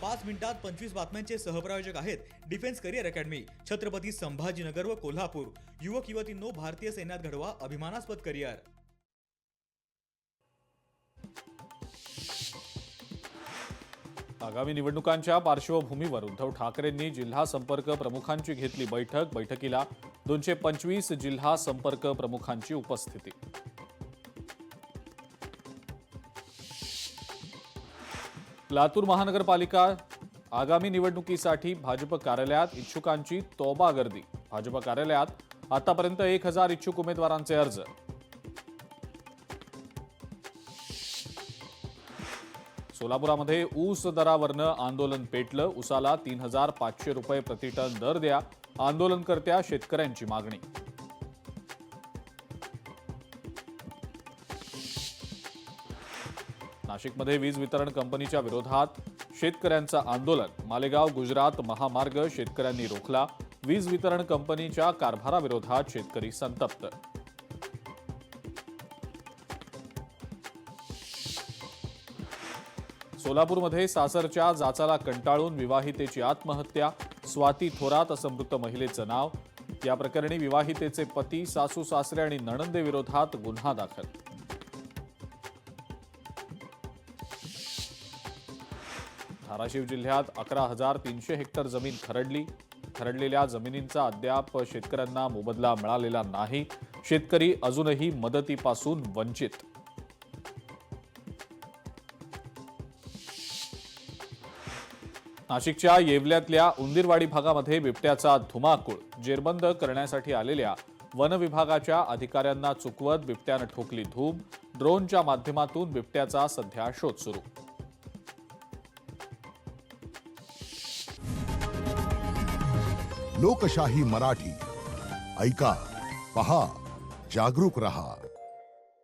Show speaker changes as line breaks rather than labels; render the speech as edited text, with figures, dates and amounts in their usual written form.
5 मिनिटात 25 बातम्यांचे सहप्रायोजक आहेत defence career academy, Chhatrapati Sambhajinagar व कोल्हापूर। युवक युवतींनो, भारतीय सैन्यात घडवा अभिमानास्पद करिअर।
आगामी निवडणुकांच्या पार्श्वभूमीवर उद्धव ठाकरेंनी जिल्हा संपर्क प्रमुखांची घेतली बैठक। बैठकीला 225 जिल्हा संपर्क प्रमुखांची उपस्थिती। लातूर महानगरपालिका आगामी निवडणुकीसाठी भाजप कार्यालयात इच्छुकांची तौबा गर्दी। भाजप कार्यालयात आतापर्यंत 1000 इच्छुक उमेदवारांचे अर्ज। सोलापुरामध्ये ऊस दरावरनं आंदोलन पेटलं। ऊसाला 3500 रुपये प्रतिटन दर द्या, आंदोलनकर्त्या शेतकऱ्यांची मागणी। नाशिकमध्ये वीज वितरण कंपनीच्या विरोधात शेतकऱ्यांचं आंदोलन। मालेगाव गुजरात महामार्ग शेतकऱ्यांनी रोखला। वीज वितरण कंपनीच्या कारभाराविरोधात शेतकरी संतप्त। सोलापूरमध्ये सासरच्या जाचाला कंटाळून विवाहितेची आत्महत्या। स्वाती थोरात असं मृत महिलेचं नाव। या प्रकरणी विवाहितेचे पती, सासू सासरे आणि नणंदेविरोधात गुन्हा दाखल। धाराशिव जिल्ह्यात 11,300 हेक्टर जमीन खरडली। खरडलेल्या जमिनींचा अद्याप शेतकऱ्यांना मोबदला मिळालेला नाही। शेतकरी अजूनही मदतीपासून वंचित। नाशिकच्या येवल्यातल्या उंदीरवाडी भागामध्ये बिबट्याचा धुमाकूळ। जेरबंद करण्यासाठी आलेल्या वन विभागाच्या अधिकाऱ्यांना चुकवत बिबट्यानं ठोकली धूम। ड्रोनच्या माध्यमातून बिबट्याचा सध्या शोध सुरू।
लोकशाही मराठी ऐका, पहा, जागरूक रहा।